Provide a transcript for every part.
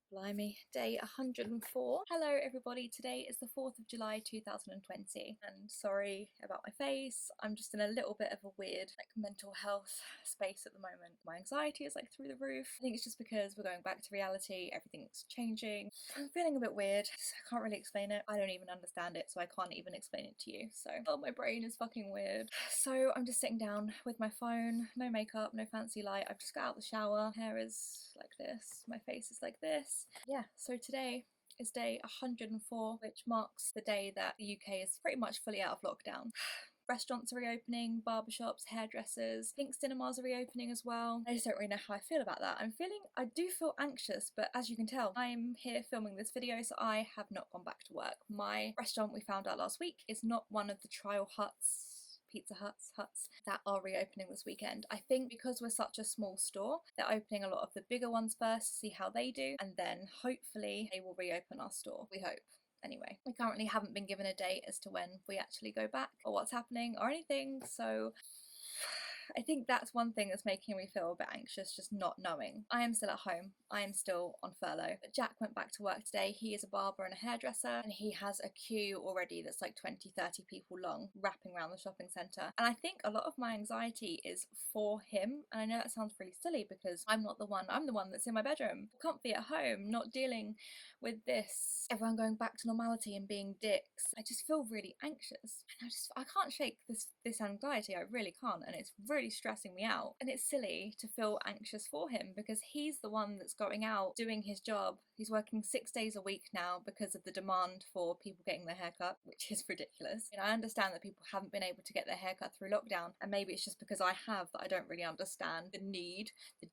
Blimey, day 104. Hello everybody, today is the 4th of July 2020 and sorry about my face, I'm just in a little bit of a weird mental health space at the moment. My anxiety is through the roof. I think it's just because we're going back to reality, everything's changing. I'm feeling a bit weird, I can't really explain it. I don't even understand it, so I can't even explain it to you. So, oh, my brain is fucking weird. So I'm just sitting down with my phone, no makeup, no fancy light. I've just got out the shower, hair is like this, my face is like this. Yeah, so today is day 104, which marks the day that the UK is pretty much fully out of lockdown. Restaurants are reopening, barbershops, hairdressers, I think cinemas are reopening as well. I just don't really know how I feel about that. I do feel anxious, but as you can tell, I'm here filming this video, so I have not gone back to work. My restaurant, we found out last week, is not one of the trial Pizza Huts that are reopening this weekend. I think because we're such a small store, they're opening a lot of the bigger ones first to see how they do, and then hopefully they will reopen our store. We hope. Anyway, we currently haven't been given a date as to when we actually go back or what's happening or anything, so I think that's one thing that's making me feel a bit anxious, just not knowing. I am still at home. I am still on furlough. But Jack went back to work today. He is a barber and a hairdresser, and he has a queue already that's like 20, 30 people long, wrapping around the shopping centre. And I think a lot of my anxiety is for him. And I know that sounds really silly because I'm the one that's in my bedroom, comfy at home, not dealing with this, everyone going back to normality and being dicks. I just feel really anxious. And I can't shake this anxiety. I really can't. And it's really stressing me out, and it's silly to feel anxious for him because he's the one that's going out doing his job. He's working 6 days a week now because of the demand for people getting their hair cut, which is ridiculous. I understand that people haven't been able to get their hair cut through lockdown, and maybe it's just because I have that I don't really understand the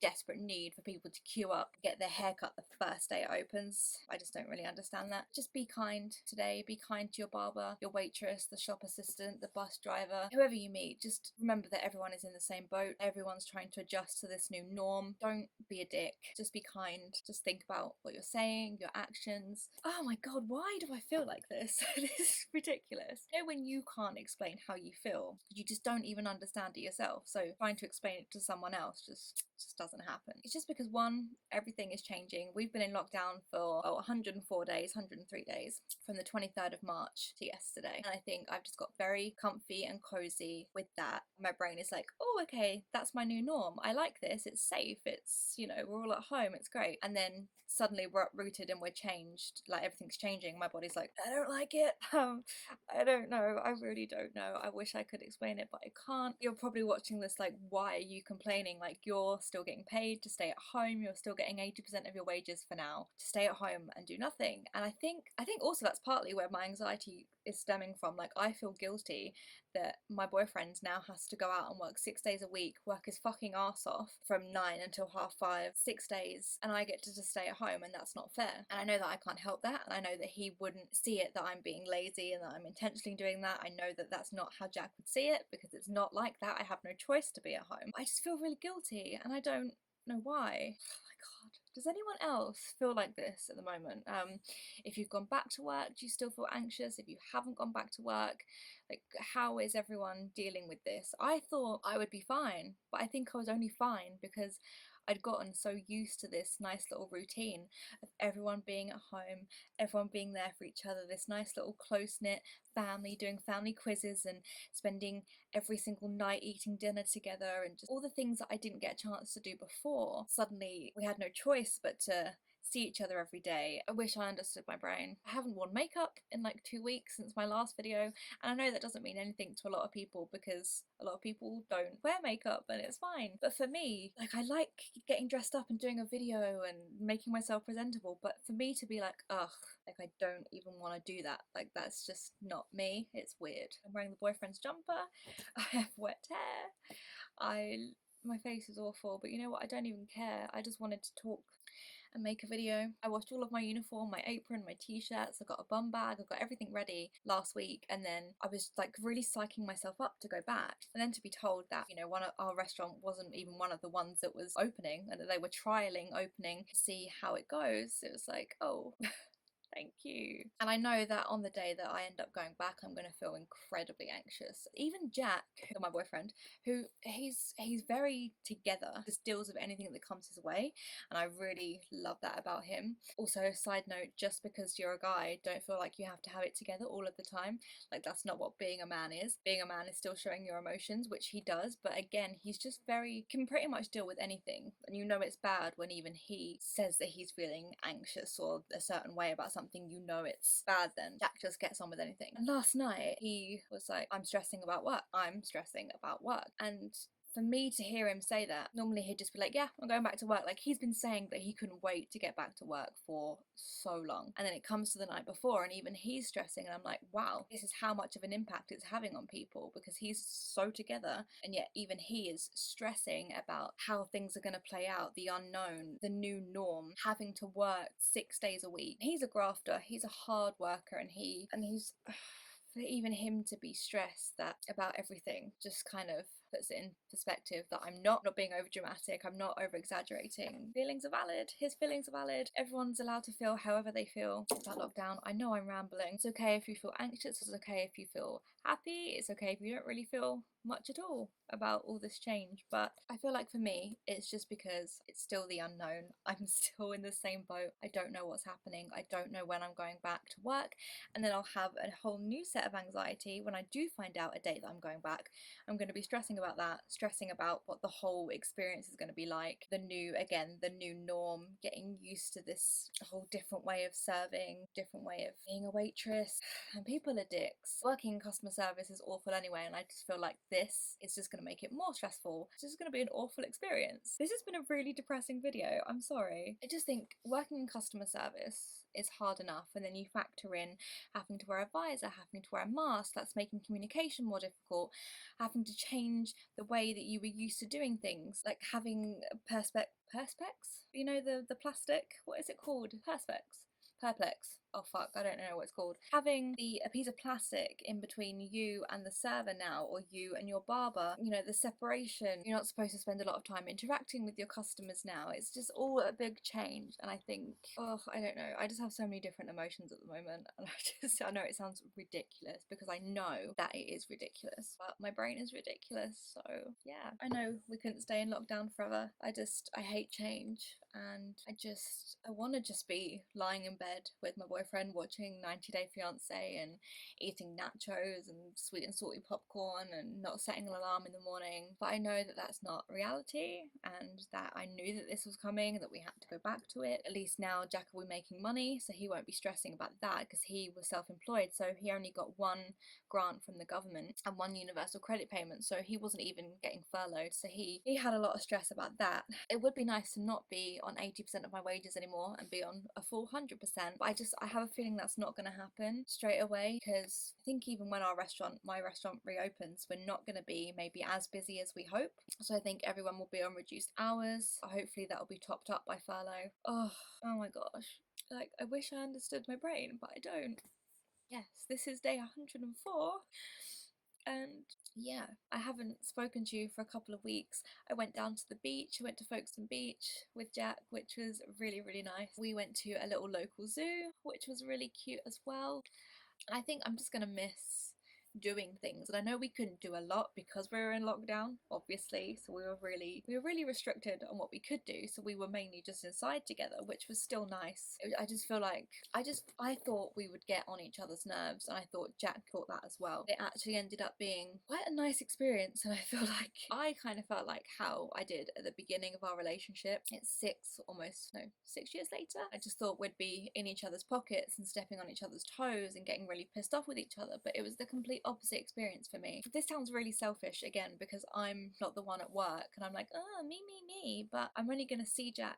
desperate need for people to queue up, get their hair cut the first day it opens. I just don't really understand that. Just be kind today. Be kind to your barber, your waitress, the shop assistant, the bus driver, whoever you meet. Just remember that everyone is in the same boat. Everyone's trying to adjust to this new norm. Don't be a dick. Just be kind. Just think about what you're saying, your actions. Oh my god, why do I feel like this? This is ridiculous. You know when you can't explain how you feel, you just don't even understand it yourself, so trying to explain it to someone else just doesn't happen. It's just because one, everything is changing. We've been in lockdown for 104 days, 103 days, from the 23rd of March to yesterday, and I think I've just got very comfy and cozy with that. My brain is like, oh, okay, that's my new norm. I like this. It's safe. It's, we're all at home. It's great. And then suddenly we're uprooted and we're changed. Like everything's changing. My body's like, I don't like it. I don't know. I really don't know. I wish I could explain it, but I can't. You're probably watching this like, why are you complaining? Like you're still getting paid to stay at home. You're still getting 80% of your wages for now to stay at home and do nothing. And I think also that's partly where my anxiety is stemming from. Like I feel guilty that my boyfriend now has to go out and work 6 days a week, work his fucking arse off from 9 until 5:30, 6 days, and I get to just stay at home, and that's not fair. And I know that I can't help that, and I know that he wouldn't see it that I'm being lazy and that I'm intentionally doing that. I know that that's not how Jack would see it because it's not like that. I have no choice to be at home. I just feel really guilty, and I don't know why. Oh my god, does anyone else feel like this at the moment? If you've gone back to work, do you still feel anxious? If you haven't gone back to work, like how is everyone dealing with this? I thought I would be fine, but I think I was only fine because I'd gotten so used to this nice little routine of everyone being at home, everyone being there for each other, this nice little close-knit family, doing family quizzes and spending every single night eating dinner together, and just all the things that I didn't get a chance to do before. Suddenly we had no choice but to see each other every day. I wish I understood my brain. I haven't worn makeup in like 2 weeks since my last video, and I know that doesn't mean anything to a lot of people because a lot of people don't wear makeup and it's fine. But for me, like I like getting dressed up and doing a video and making myself presentable, but for me to be like, ugh, like I don't even want to do that. Like that's just not me. It's weird. I'm wearing the boyfriend's jumper. I have wet hair. My face is awful, but you know what? I don't even care. I just wanted to talk and make a video. I washed all of my uniform, my apron, my t-shirts. I got a bum bag. I got everything ready last week, and then I was like really psyching myself up to go back, and then to be told that one of our restaurant wasn't even one of the ones that was opening and that they were trialing opening to see how it goes. It was like, oh Thank you. And I know that on the day that I end up going back, I'm going to feel incredibly anxious. Even Jack, my boyfriend, who he's very together, just deals with anything that comes his way, and I really love that about him. Also, side note, just because you're a guy, don't feel like you have to have it together all of the time. Like, that's not what being a man is. Being a man is still showing your emotions, which he does, but again, he's just very, can pretty much deal with anything, and you know it's bad when even he says that he's feeling anxious or a certain way about something. You know it's bad then. Jack just gets on with anything. And last night he was like, I'm stressing about work, and for me to hear him say that, normally he'd just be like, yeah, I'm going back to work. Like, he's been saying that he couldn't wait to get back to work for so long. And then it comes to the night before and even he's stressing, and I'm like, wow, this is how much of an impact it's having on people, because he's so together and yet even he is stressing about how things are going to play out, the unknown, the new norm, having to work 6 days a week. He's a grafter, he's a hard worker, and he's for even him to be stressed that about everything just kind of puts it in perspective that I'm not being over dramatic, I'm not over exaggerating. Feelings are valid, his feelings are valid, everyone's allowed to feel however they feel about lockdown. I know I'm rambling. It's okay if you feel anxious, it's okay if you feel happy, it's okay if you don't really feel much at all about all this change, but I feel like for me it's just because it's still the unknown. I'm still in the same boat. I don't know what's happening, I don't know when I'm going back to work, and then I'll have a whole new set of anxiety when I do find out a date that I'm going back. I'm going to be stressing about that, stressing about what the whole experience is going to be like, the new norm, getting used to this whole different way of serving, different way of being a waitress, and people are dicks. Working in customer service is awful anyway, and I just feel like this is just going to make it more stressful. It's just going to be an awful experience. This has been a really depressing video, I'm sorry. I just think working in customer service is hard enough, and then you factor in having to wear a visor, having to wear a mask, that's making communication more difficult, having to change the way that you were used to doing things, like having perspex, you know, the plastic, what is it called? Perplex. Oh fuck, I don't know what it's called. Having a piece of plastic in between you and the server now, or you and your barber, you know, the separation. You're not supposed to spend a lot of time interacting with your customers now. It's just all a big change, and I think, oh, I don't know. I just have so many different emotions at the moment, and I know it sounds ridiculous because I know that it is ridiculous, but my brain is ridiculous. So yeah, I know we couldn't stay in lockdown forever. I hate change, and I want to just be lying in bed with my boyfriend watching 90 Day Fiance and eating nachos and sweet and salty popcorn and not setting an alarm in the morning. But I know that that's not reality, and that I knew that this was coming, that we had to go back to it. At least now Jack will be making money, so he won't be stressing about that, because he was self-employed, so he only got one grant from the government and one universal credit payment, so he wasn't even getting furloughed, so he had a lot of stress about that. It would be nice to not be on 80% of my wages anymore and be on a full 100%, but I have a feeling that's not going to happen straight away, because I think even when my restaurant reopens, we're not going to be maybe as busy as we hope. So I think everyone will be on reduced hours. Hopefully that'll be topped up by furlough. Oh my gosh. Like, I wish I understood my brain, but I don't. Yes, this is day 104. And yeah, I haven't spoken to you for a couple of weeks. I went down to the beach, I went to Folkestone Beach with Jack, which was really, really nice. We went to a little local zoo, which was really cute as well. And I think I'm just gonna miss doing things, and I know we couldn't do a lot because we were in lockdown, obviously, so we were really restricted on what we could do, so we were mainly just inside together, which was still nice. I just feel like I thought we would get on each other's nerves, and I thought Jack thought that as well. It actually ended up being quite a nice experience, and I kind of felt like how I did at the beginning of our relationship. It's 6 years later. I just thought we'd be in each other's pockets and stepping on each other's toes and getting really pissed off with each other, but it was the complete opposite experience for me. This sounds really selfish again, because I'm not the one at work and I'm like, oh, me, but I'm only going to see Jack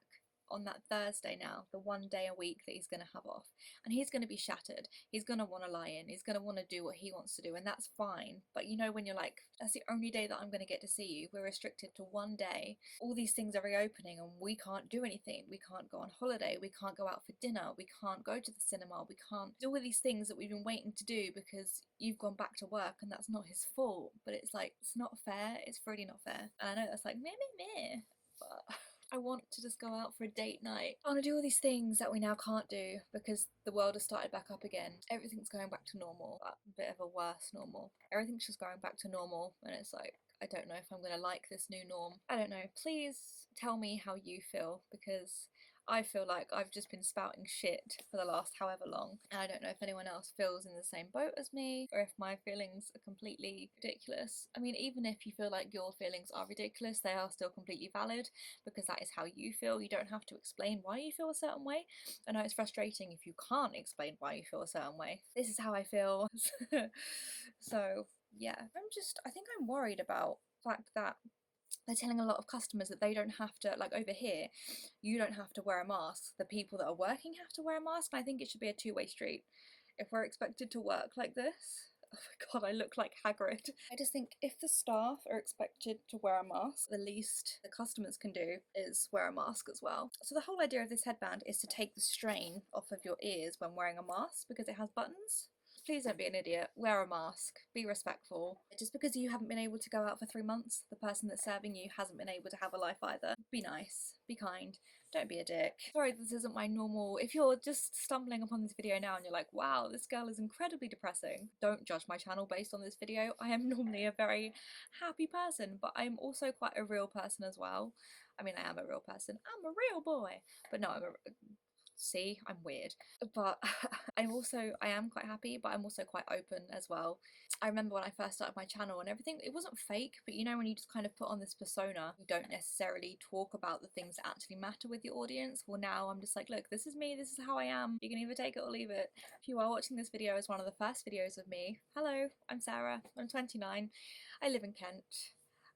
on that Thursday now, the one day a week that he's going to have off, and he's going to be shattered. He's going to want to lie in, he's going to want to do what he wants to do, and that's fine. But you know, when you're like, that's the only day that I'm going to get to see you, we're restricted to one day, all these things are reopening and we can't do anything. We can't go on holiday, we can't go out for dinner, we can't go to the cinema, we can't do all these things that we've been waiting to do because you've gone back to work, and that's not his fault. But it's like, it's not fair, it's really not fair. And I know that's like meh, but I want to just go out for a date night. I want to do all these things that we now can't do because the world has started back up again. Everything's going back to normal, but a bit of a worse normal. Everything's just going back to normal, and it's like, I don't know if I'm going to like this new norm. I don't know. Please tell me how you feel, because I feel like I've just been spouting shit for the last however long. And I don't know if anyone else feels in the same boat as me, or if my feelings are completely ridiculous. I mean, even if you feel like your feelings are ridiculous, they are still completely valid, because that is how you feel. You don't have to explain why you feel a certain way. I know it's frustrating if you can't explain why you feel a certain way. This is how I feel. So yeah, I think I'm worried about the fact that they're telling a lot of customers that they don't have to, like over here, you don't have to wear a mask. The people that are working have to wear a mask. And I think it should be a two-way street. If we're expected to work like this, oh my god, I look like Hagrid. I just think if the staff are expected to wear a mask, the least the customers can do is wear a mask as well. So the whole idea of this headband is to take the strain off of your ears when wearing a mask, because it has buttons. Please don't be an idiot. Wear a mask. Be respectful. Just because you haven't been able to go out for 3 months, the person that's serving you hasn't been able to have a life either. Be nice. Be kind. Don't be a dick. Sorry, this isn't my normal. If you're just stumbling upon this video now and you're like, wow, this girl is incredibly depressing, don't judge my channel based on this video. I am normally a very happy person, but I'm also quite a real person as well. I mean, I am a real person. I'm a real boy. But no, see, I'm weird. But I am quite happy, but I'm also quite open as well. I remember when I first started my channel and everything, it wasn't fake, but you know when you just kind of put on this persona, you don't necessarily talk about the things that actually matter with your audience. Well, now I'm just like, look, this is me, this is how I am. You can either take it or leave it. If you are watching this video as one of the first videos of me, hello, I'm Sarah, I'm 29, I live in Kent.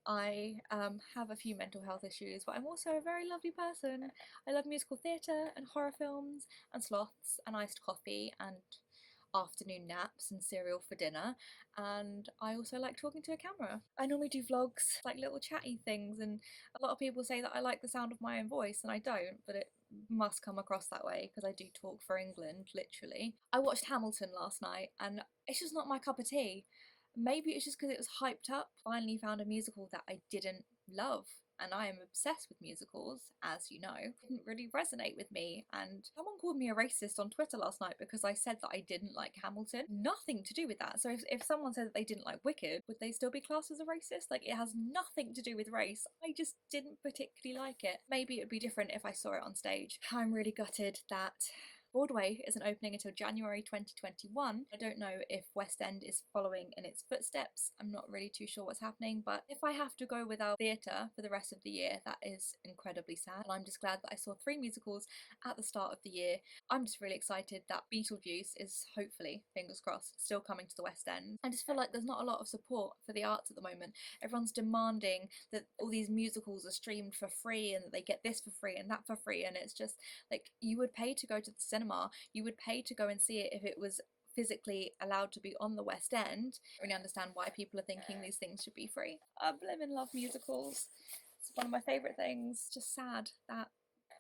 I have a few mental health issues, but I'm also a very lovely person. I love musical theatre and horror films and sloths and iced coffee and afternoon naps and cereal for dinner, and I also like talking to a camera. I normally do vlogs, like little chatty things, and a lot of people say that I like the sound of my own voice, and I don't, but it must come across that way because I do talk for England, literally. I watched Hamilton last night and it's just not my cup of tea. Maybe it's just because it was hyped up. Finally found a musical that I didn't love, and I am obsessed with musicals, as you know. It didn't really resonate with me, and someone called me a racist on Twitter last night because I said that I didn't like Hamilton. Nothing to do with that. So if someone said that they didn't like Wicked, would they still be classed as a racist? Like, it has nothing to do with race. I just didn't particularly like it. Maybe it would be different if I saw it on stage. I'm really gutted that Broadway isn't opening until January 2021. I don't know if West End is following in its footsteps. I'm not really too sure what's happening, but if I have to go without theatre for the rest of the year, that is incredibly sad. And I'm just glad that I saw 3 musicals at the start of the year. I'm just really excited that Beetlejuice is hopefully, fingers crossed, still coming to the West End. I just feel like there's not a lot of support for the arts at the moment. Everyone's demanding that all these musicals are streamed for free and that they get this for free and that for free, and it's just like, you would pay to go to the cinema, you would pay to go and see it if it was physically allowed to be on the West End. I really understand why people are thinking these things should be free. I blimmin' love musicals. It's one of my favourite things. Just sad that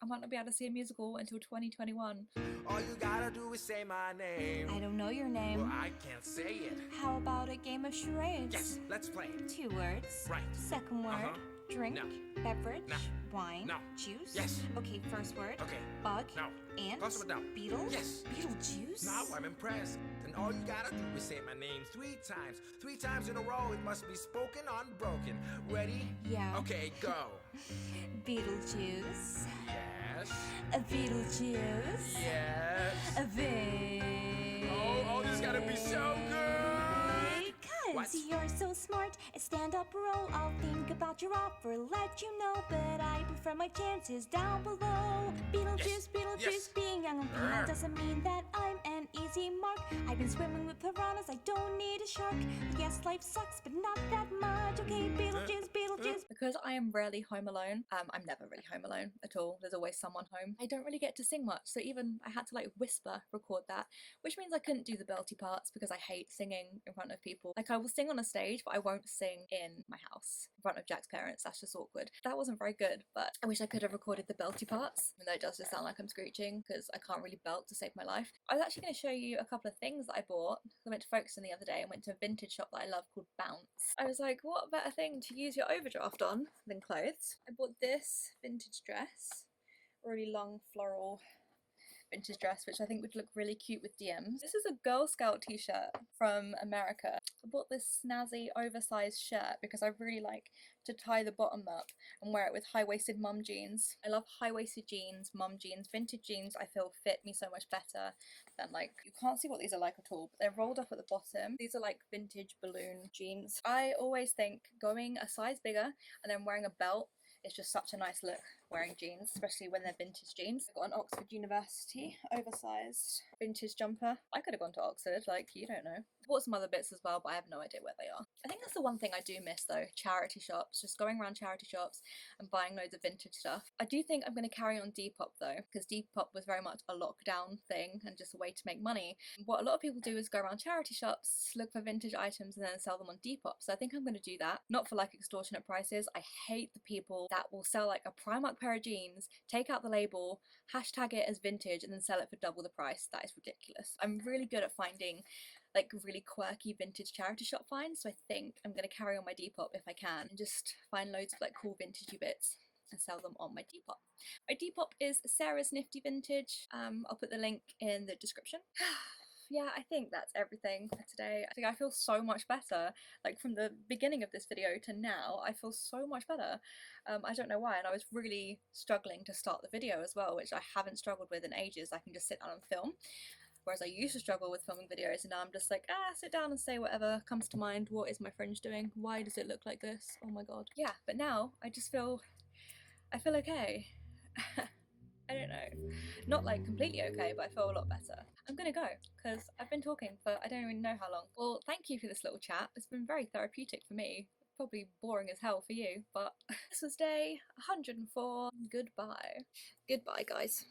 I might not be able to see a musical until 2021. All you gotta do is say my name. I don't know your name. Well, I can't say it. How about a game of charades? Yes, let's play it. 2 words. Right. Second word. Drink. No. Beverage. No. Wine. No. Juice. Yes. Okay, first word. Okay. Bug. No. Ant. Close it down. Beetle. Yes. Beetlejuice. Now I'm impressed. And all you gotta do is say my name 3 times. 3 times in a row, it must be spoken unbroken. Ready? Yeah. Okay, go. Beetlejuice. Yes. A Beetlejuice. Yes. A big. Oh, this gotta be so good. What? Cause you're so smart. Stand up, roll. I'll think about your offer, let you know. But I prefer my chances down below. Beetlejuice, Yes. Beetlejuice. Yes. Being young and female doesn't mean that I'm an easy mark. I've been swimming with piranhas. I don't need a shark. Yes, life sucks, but not that much. Okay, Beetlejuice, Beetlejuice. Because I am rarely home alone, I'm never really home alone at all. There's always someone home. I don't really get to sing much, so even I had to like whisper record that, which means I couldn't do the belty parts because I hate singing in front of people. Like, I will sing on a stage, but I won't sing in my house in front of Jack's parents. That's just awkward. That wasn't very good, but I wish I could have recorded the belty parts, even though it does just sound like I'm screeching because I can't really belt to save my life. I was actually going to show you a couple of things things that I bought. I went to Folkestone the other day and went to a vintage shop that I love called Bounce. I was like, what better thing to use your overdraft on than clothes? I bought this vintage dress, really long floral vintage dress, which I think would look really cute with DMs. This is a Girl Scout t-shirt from America. I bought this snazzy oversized shirt because I really like to tie the bottom up and wear it with high-waisted mum jeans. I love high-waisted jeans, mum jeans, vintage jeans. I feel fit me so much better than, like, you can't see what these are like at all, but they're rolled up at the bottom. These are like vintage balloon jeans. I always think going a size bigger and then wearing a belt is just such a nice look wearing jeans, especially when they're vintage jeans. I got an Oxford University oversized vintage jumper. I could have gone to Oxford, like, you don't know. Bought some other bits as well, but I have no idea where they are. I think that's the one thing I do miss though, charity shops, just going around charity shops and buying loads of vintage stuff. I do think I'm going to carry on Depop though, because Depop was very much a lockdown thing and just a way to make money. What a lot of people do is go around charity shops, look for vintage items and then sell them on Depop. So I think I'm going to do that, not for like extortionate prices. I hate the people that will sell like a Primark pair of jeans, take out the label, hashtag it as vintage and then sell it for double the price. That is ridiculous. I'm really good at finding like really quirky vintage charity shop finds, so I think I'm going to carry on my Depop if I can and just find loads of like cool vintagey bits and sell them on my Depop. My Depop is Sarah's Nifty Vintage. I'll put the link in the description. Yeah, I think that's everything for today. I think I feel so much better. Like from the beginning of this video to now, I feel so much better. I don't know why, and I was really struggling to start the video as well, which I haven't struggled with in ages. I can just sit down and film. Whereas I used to struggle with filming videos, and now I'm just like, sit down and say whatever comes to mind. What is my fringe doing? Why does it look like this? Oh my god. Yeah, but now I just feel, I feel okay. I don't know. Not like completely okay, but I feel a lot better. I'm gonna go, because I've been talking for I don't even know how long. Well, thank you for this little chat. It's been very therapeutic for me. Probably boring as hell for you, but this was day 104. Goodbye. Goodbye, guys.